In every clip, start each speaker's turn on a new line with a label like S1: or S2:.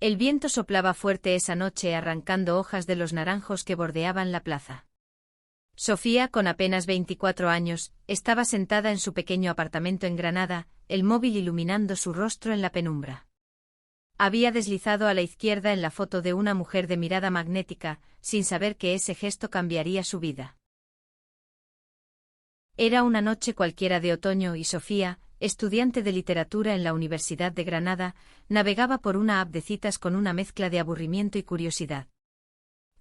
S1: El viento soplaba fuerte esa noche arrancando hojas de los naranjos que bordeaban la plaza. Sofía, con apenas 24 años, estaba sentada en su pequeño apartamento en Granada, el móvil iluminando su rostro en la penumbra. Había deslizado a la izquierda en la foto de una mujer de mirada magnética, sin saber que ese gesto cambiaría su vida. Era una noche cualquiera de otoño y Sofía, estudiante de literatura en la Universidad de Granada, navegaba por una app de citas con una mezcla de aburrimiento y curiosidad.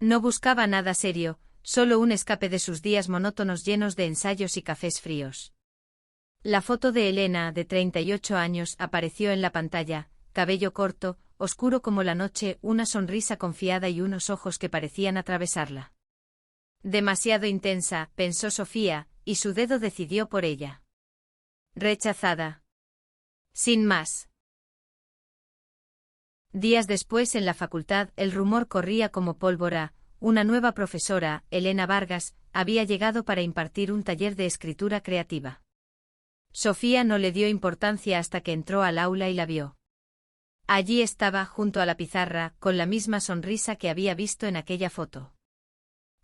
S1: No buscaba nada serio, solo un escape de sus días monótonos llenos de ensayos y cafés fríos. La foto de Elena, de 38 años, apareció en la pantalla, cabello corto, oscuro como la noche, una sonrisa confiada y unos ojos que parecían atravesarla. Demasiado intensa, pensó Sofía, y su dedo decidió por ella. Rechazada. Sin más. Días después en la facultad el rumor corría como pólvora. Una nueva profesora, Elena Vargas, había llegado para impartir un taller de escritura creativa. Sofía no le dio importancia hasta que entró al aula y la vio. Allí estaba, junto a la pizarra, con la misma sonrisa que había visto en aquella foto.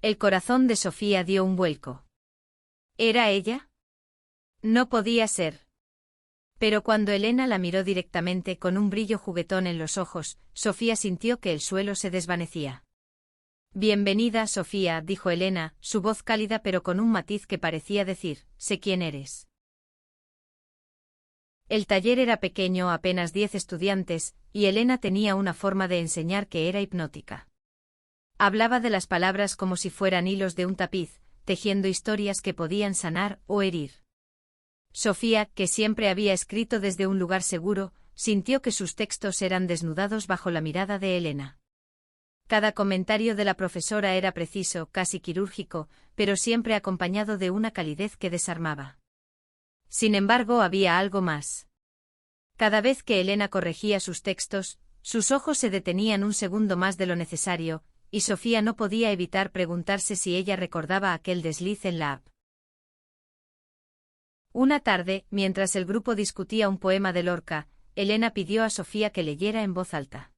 S1: El corazón de Sofía dio un vuelco. ¿Era ella? No podía ser. Pero cuando Elena la miró directamente con un brillo juguetón en los ojos, Sofía sintió que el suelo se desvanecía. Bienvenida, Sofía, dijo Elena, su voz cálida pero con un matiz que parecía decir, sé quién eres. El taller era pequeño, apenas 10 estudiantes, y Elena tenía una forma de enseñar que era hipnótica. Hablaba de las palabras como si fueran hilos de un tapiz, tejiendo historias que podían sanar o herir. Sofía, que siempre había escrito desde un lugar seguro, sintió que sus textos eran desnudados bajo la mirada de Elena. Cada comentario de la profesora era preciso, casi quirúrgico, pero siempre acompañado de una calidez que desarmaba. Sin embargo, había algo más. Cada vez que Elena corregía sus textos, sus ojos se detenían un segundo más de lo necesario, y Sofía no podía evitar preguntarse si ella recordaba aquel desliz en la app. Una tarde, mientras el grupo discutía un poema de Lorca, Elena pidió a Sofía que leyera en voz alta.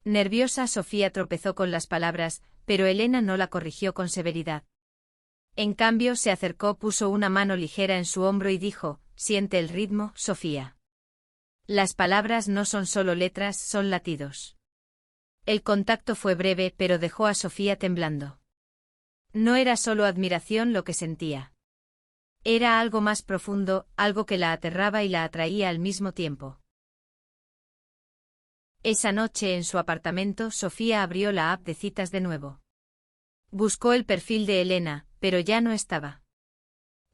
S1: Nerviosa, Sofía tropezó con las palabras, pero Elena no la corrigió con severidad. En cambio, se acercó, puso una mano ligera en su hombro y dijo, siente el ritmo, Sofía. Las palabras no son solo letras, son latidos. El contacto fue breve, pero dejó a Sofía temblando. No era solo admiración lo que sentía. Era algo más profundo, algo que la aterraba y la atraía al mismo tiempo. Esa noche en su apartamento, Sofía abrió la app de citas de nuevo. Buscó el perfil de Elena, pero ya no estaba.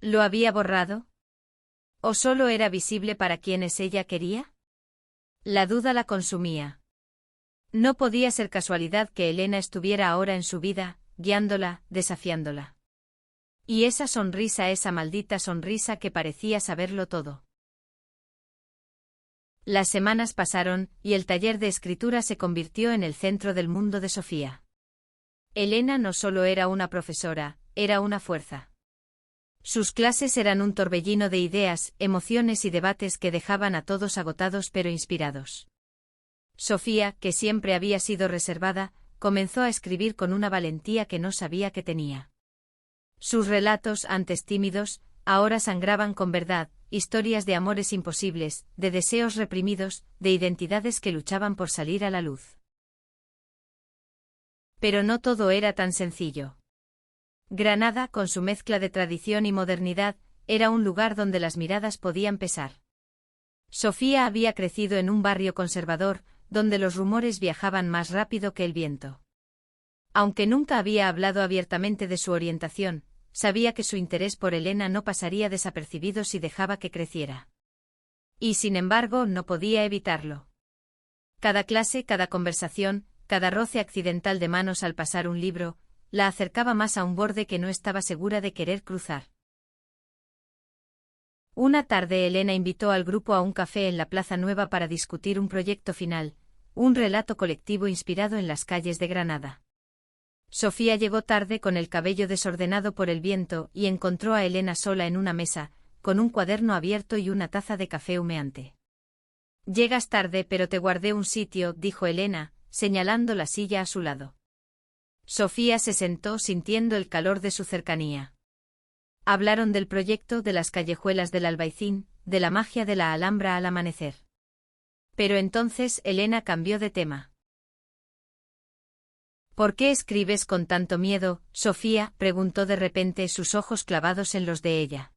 S1: ¿Lo había borrado? ¿O solo era visible para quienes ella quería? La duda la consumía. No podía ser casualidad que Elena estuviera ahora en su vida, guiándola, desafiándola. Y esa sonrisa, esa maldita sonrisa que parecía saberlo todo. Las semanas pasaron, y el taller de escritura se convirtió en el centro del mundo de Sofía. Elena no solo era una profesora, era una fuerza. Sus clases eran un torbellino de ideas, emociones y debates que dejaban a todos agotados pero inspirados. Sofía, que siempre había sido reservada, comenzó a escribir con una valentía que no sabía que tenía. Sus relatos, antes tímidos, ahora sangraban con verdad, historias de amores imposibles, de deseos reprimidos, de identidades que luchaban por salir a la luz. Pero no todo era tan sencillo. Granada, con su mezcla de tradición y modernidad, era un lugar donde las miradas podían pesar. Sofía había crecido en un barrio conservador, donde los rumores viajaban más rápido que el viento. Aunque nunca había hablado abiertamente de su orientación, sabía que su interés por Elena no pasaría desapercibido si dejaba que creciera. Y sin embargo, no podía evitarlo. Cada clase, cada conversación, cada roce accidental de manos al pasar un libro, la acercaba más a un borde que no estaba segura de querer cruzar. Una tarde Elena invitó al grupo a un café en la Plaza Nueva para discutir un proyecto final, un relato colectivo inspirado en las calles de Granada. Sofía llegó tarde con el cabello desordenado por el viento y encontró a Elena sola en una mesa, con un cuaderno abierto y una taza de café humeante. Llegas tarde, pero te guardé un sitio, dijo Elena, señalando la silla a su lado. Sofía se sentó sintiendo el calor de su cercanía. Hablaron del proyecto, de las callejuelas del Albaicín, de la magia de la Alhambra al amanecer. Pero entonces Elena cambió de tema. ¿Por qué escribes con tanto miedo, Sofía?, preguntó de repente, sus ojos clavados en los de ella.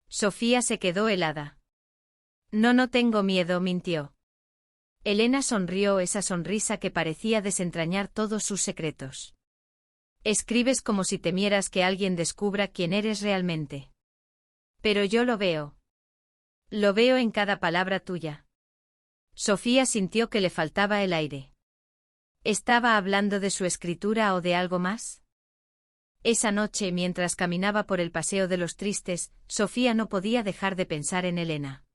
S1: Sofía se quedó helada. No tengo miedo, mintió. Elena sonrió, esa sonrisa que parecía desentrañar todos sus secretos. Escribes como si temieras que alguien descubra quién eres realmente. Pero yo lo veo. Lo veo en cada palabra tuya. Sofía sintió que le faltaba el aire. ¿Estaba hablando de su escritura o de algo más? Esa noche, mientras caminaba por el Paseo de los Tristes, Sofía no podía dejar de pensar en Elena.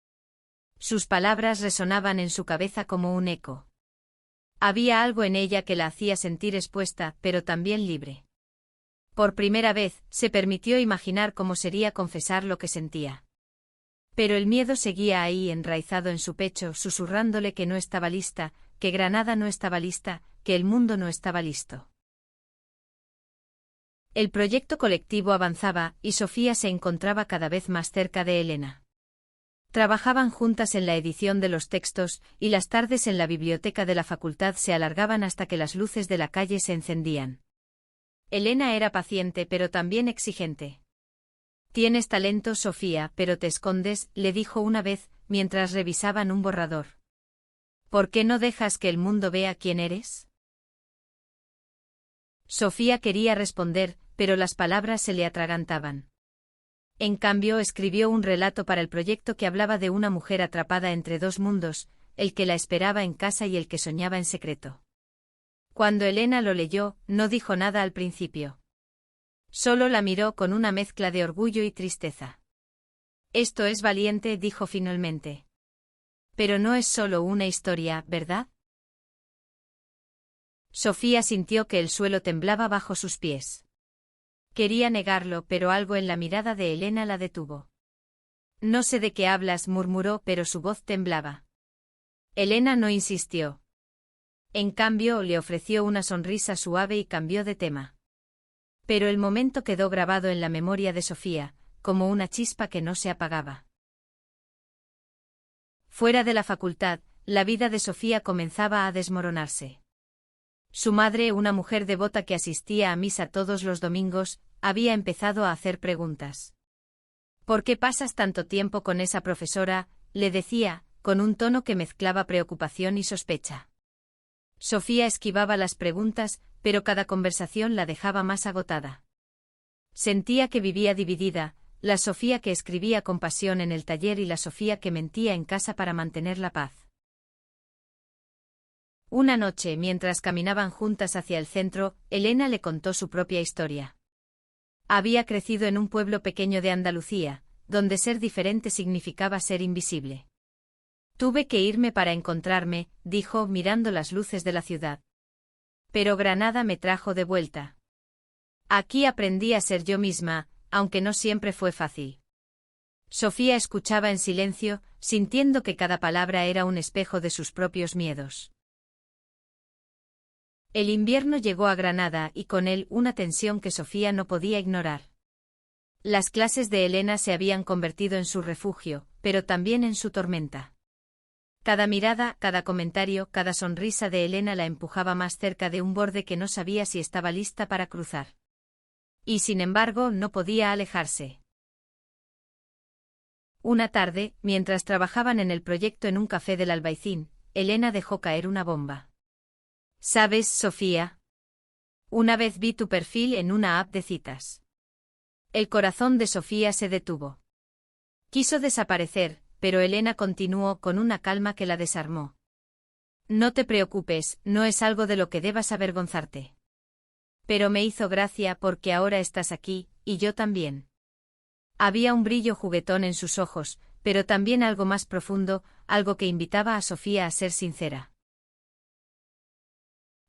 S1: Sus palabras resonaban en su cabeza como un eco. Había algo en ella que la hacía sentir expuesta, pero también libre. Por primera vez, se permitió imaginar cómo sería confesar lo que sentía. Pero el miedo seguía ahí, enraizado en su pecho, susurrándole que no estaba lista, que Granada no estaba lista, que el mundo no estaba listo. El proyecto colectivo avanzaba, y Sofía se encontraba cada vez más cerca de Elena. Trabajaban juntas en la edición de los textos, y las tardes en la biblioteca de la facultad se alargaban hasta que las luces de la calle se encendían. Elena era paciente pero también exigente. Tienes talento, Sofía, pero te escondes, le dijo una vez, mientras revisaban un borrador. ¿Por qué no dejas que el mundo vea quién eres? Sofía quería responder, pero las palabras se le atragantaban. En cambio, escribió un relato para el proyecto que hablaba de una mujer atrapada entre dos mundos, el que la esperaba en casa y el que soñaba en secreto. Cuando Elena lo leyó, no dijo nada al principio. Solo la miró con una mezcla de orgullo y tristeza. Esto es valiente, dijo finalmente. Pero no es solo una historia, ¿verdad? Sofía sintió que el suelo temblaba bajo sus pies. Quería negarlo, pero algo en la mirada de Elena la detuvo. No sé de qué hablas, murmuró, pero su voz temblaba. Elena no insistió. En cambio, le ofreció una sonrisa suave y cambió de tema. Pero el momento quedó grabado en la memoria de Sofía, como una chispa que no se apagaba. Fuera de la facultad, la vida de Sofía comenzaba a desmoronarse. Su madre, una mujer devota que asistía a misa todos los domingos, había empezado a hacer preguntas. ¿Por qué pasas tanto tiempo con esa profesora?, le decía, con un tono que mezclaba preocupación y sospecha. Sofía esquivaba las preguntas, pero cada conversación la dejaba más agotada. Sentía que vivía dividida, la Sofía que escribía con pasión en el taller y la Sofía que mentía en casa para mantener la paz. Una noche, mientras caminaban juntas hacia el centro, Elena le contó su propia historia. Había crecido en un pueblo pequeño de Andalucía, donde ser diferente significaba ser invisible. Tuve que irme para encontrarme, dijo, mirando las luces de la ciudad. Pero Granada me trajo de vuelta. Aquí aprendí a ser yo misma, aunque no siempre fue fácil. Sofía escuchaba en silencio, sintiendo que cada palabra era un espejo de sus propios miedos. El invierno llegó a Granada y con él una tensión que Sofía no podía ignorar. Las clases de Elena se habían convertido en su refugio, pero también en su tormenta. Cada mirada, cada comentario, cada sonrisa de Elena la empujaba más cerca de un borde que no sabía si estaba lista para cruzar. Y sin embargo, no podía alejarse. Una tarde, mientras trabajaban en el proyecto en un café del Albaicín, Elena dejó caer una bomba. ¿Sabes, Sofía? Una vez vi tu perfil en una app de citas. El corazón de Sofía se detuvo. Quiso desaparecer, pero Elena continuó con una calma que la desarmó. No te preocupes, no es algo de lo que debas avergonzarte. Pero me hizo gracia porque ahora estás aquí, y yo también. Había un brillo juguetón en sus ojos, pero también algo más profundo, algo que invitaba a Sofía a ser sincera.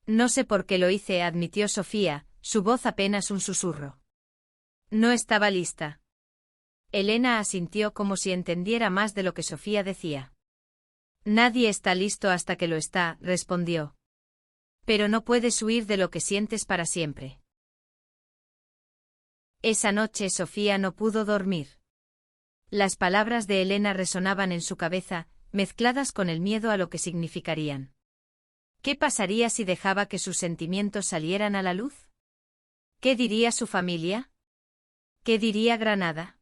S1: No sé por qué lo hice, admitió Sofía, su voz apenas un susurro. No estaba lista. Elena asintió como si entendiera más de lo que Sofía decía. Nadie está listo hasta que lo está, respondió. Pero no puedes huir de lo que sientes para siempre. Esa noche Sofía no pudo dormir. Las palabras de Elena resonaban en su cabeza, mezcladas con el miedo a lo que significarían. ¿Qué pasaría si dejaba que sus sentimientos salieran a la luz? ¿Qué diría su familia? ¿Qué diría Granada?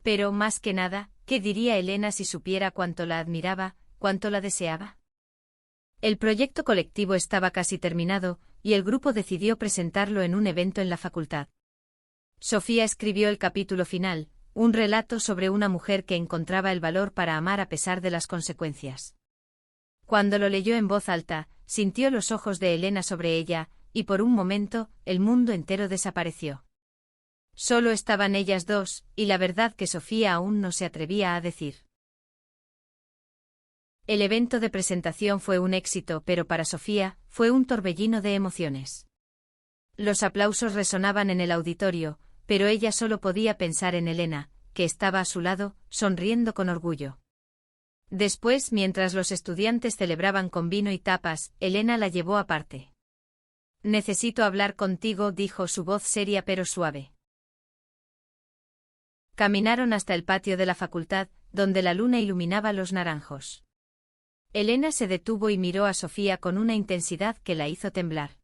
S1: Pero, más que nada, ¿qué diría Elena si supiera cuánto la admiraba, cuánto la deseaba? El proyecto colectivo estaba casi terminado, y el grupo decidió presentarlo en un evento en la facultad. Sofía escribió el capítulo final, un relato sobre una mujer que encontraba el valor para amar a pesar de las consecuencias. Cuando lo leyó en voz alta, sintió los ojos de Elena sobre ella, y por un momento, el mundo entero desapareció. Solo estaban ellas dos, y la verdad que Sofía aún no se atrevía a decir. El evento de presentación fue un éxito, pero para Sofía, fue un torbellino de emociones. Los aplausos resonaban en el auditorio, pero ella solo podía pensar en Elena, que estaba a su lado, sonriendo con orgullo. Después, mientras los estudiantes celebraban con vino y tapas, Elena la llevó aparte. «Necesito hablar contigo», dijo su voz seria pero suave. Caminaron hasta el patio de la facultad, donde la luna iluminaba los naranjos. Elena se detuvo y miró a Sofía con una intensidad que la hizo temblar.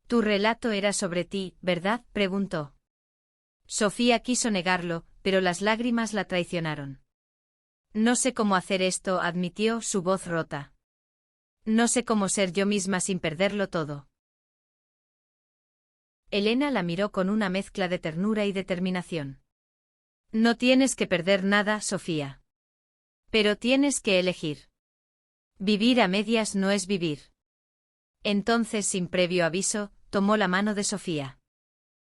S1: «Tu relato era sobre ti, ¿verdad?», preguntó. Sofía quiso negarlo, pero las lágrimas la traicionaron. «No sé cómo hacer esto», admitió, su voz rota. «No sé cómo ser yo misma sin perderlo todo». Elena la miró con una mezcla de ternura y determinación. «No tienes que perder nada, Sofía. Pero tienes que elegir. Vivir a medias no es vivir». Entonces, sin previo aviso, tomó la mano de Sofía.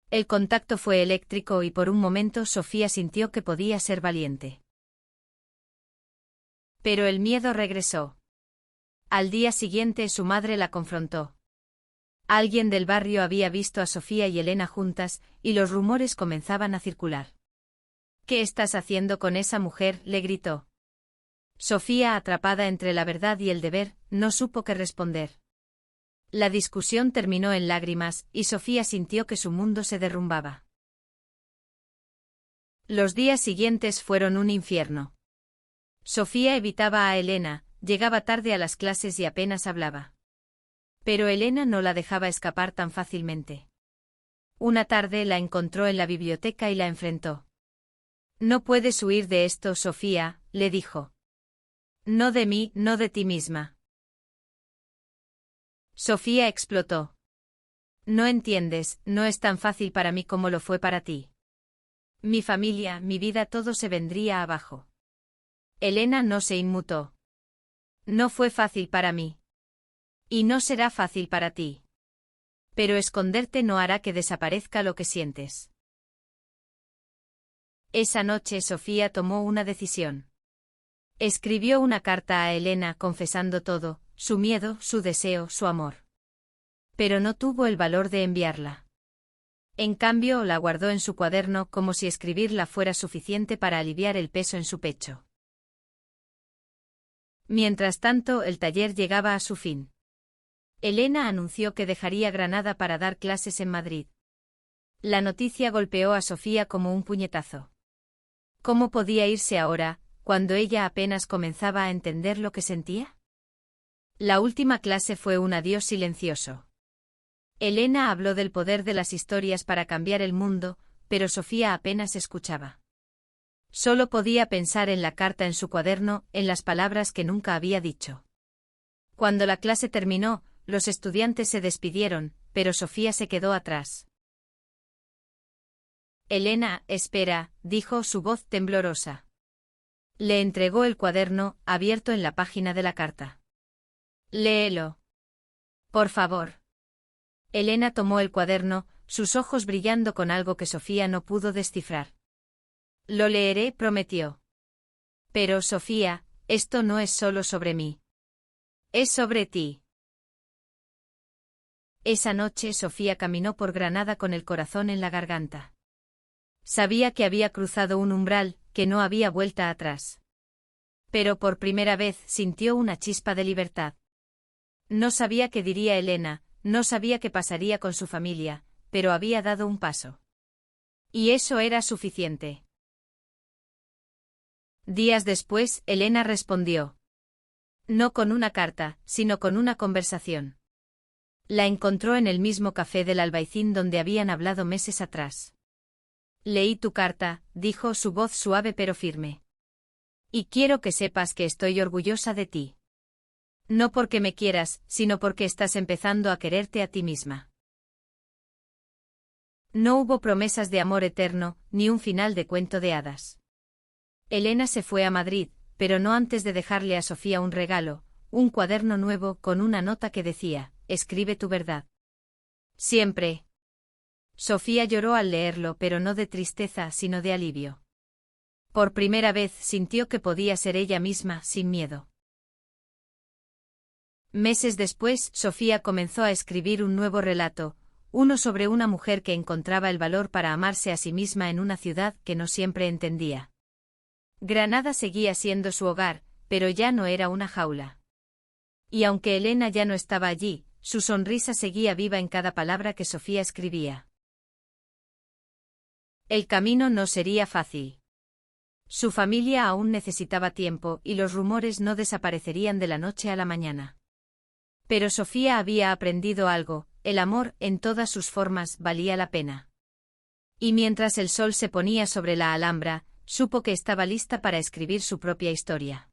S1: El contacto fue eléctrico y por un momento Sofía sintió que podía ser valiente. Pero el miedo regresó. Al día siguiente su madre la confrontó. Alguien del barrio había visto a Sofía y Elena juntas, y los rumores comenzaban a circular. «¿Qué estás haciendo con esa mujer?», le gritó. Sofía, atrapada entre la verdad y el deber, no supo qué responder. La discusión terminó en lágrimas, y Sofía sintió que su mundo se derrumbaba. Los días siguientes fueron un infierno. Sofía evitaba a Elena, llegaba tarde a las clases y apenas hablaba. Pero Elena no la dejaba escapar tan fácilmente. Una tarde la encontró en la biblioteca y la enfrentó. «No puedes huir de esto, Sofía», le dijo. «No de mí, no de ti misma». Sofía explotó. «No entiendes, no es tan fácil para mí como lo fue para ti. Mi familia, mi vida, todo se vendría abajo». Elena no se inmutó. «No fue fácil para mí. Y no será fácil para ti. Pero esconderte no hará que desaparezca lo que sientes». Esa noche Sofía tomó una decisión. Escribió una carta a Elena confesando todo, su miedo, su deseo, su amor. Pero no tuvo el valor de enviarla. En cambio, la guardó en su cuaderno como si escribirla fuera suficiente para aliviar el peso en su pecho. Mientras tanto, el taller llegaba a su fin. Elena anunció que dejaría Granada para dar clases en Madrid. La noticia golpeó a Sofía como un puñetazo. ¿Cómo podía irse ahora, cuando ella apenas comenzaba a entender lo que sentía? La última clase fue un adiós silencioso. Elena habló del poder de las historias para cambiar el mundo, pero Sofía apenas escuchaba. Solo podía pensar en la carta en su cuaderno, en las palabras que nunca había dicho. Cuando la clase terminó, los estudiantes se despidieron, pero Sofía se quedó atrás. «Elena, espera», dijo su voz temblorosa. Le entregó el cuaderno, abierto en la página de la carta. «Léelo. Por favor». Elena tomó el cuaderno, sus ojos brillando con algo que Sofía no pudo descifrar. «Lo leeré», prometió. «Pero, Sofía, esto no es solo sobre mí. Es sobre ti». Esa noche Sofía caminó por Granada con el corazón en la garganta. Sabía que había cruzado un umbral, que no había vuelta atrás. Pero por primera vez sintió una chispa de libertad. No sabía qué diría Elena, no sabía qué pasaría con su familia, pero había dado un paso. Y eso era suficiente. Días después, Elena respondió. No con una carta, sino con una conversación. La encontró en el mismo café del Albaicín donde habían hablado meses atrás. Leí tu carta, dijo, su voz suave pero firme. Y quiero que sepas que estoy orgullosa de ti. No porque me quieras, sino porque estás empezando a quererte a ti misma. No hubo promesas de amor eterno, ni un final de cuento de hadas. Elena se fue a Madrid, pero no antes de dejarle a Sofía un regalo, un cuaderno nuevo con una nota que decía, escribe tu verdad. Siempre. Sofía lloró al leerlo, pero no de tristeza, sino de alivio. Por primera vez sintió que podía ser ella misma, sin miedo. Meses después, Sofía comenzó a escribir un nuevo relato, uno sobre una mujer que encontraba el valor para amarse a sí misma en una ciudad que no siempre entendía. Granada seguía siendo su hogar, pero ya no era una jaula. Y aunque Elena ya no estaba allí, su sonrisa seguía viva en cada palabra que Sofía escribía. El camino no sería fácil. Su familia aún necesitaba tiempo y los rumores no desaparecerían de la noche a la mañana. Pero Sofía había aprendido algo, el amor, en todas sus formas, valía la pena. Y mientras el sol se ponía sobre la Alhambra, supo que estaba lista para escribir su propia historia.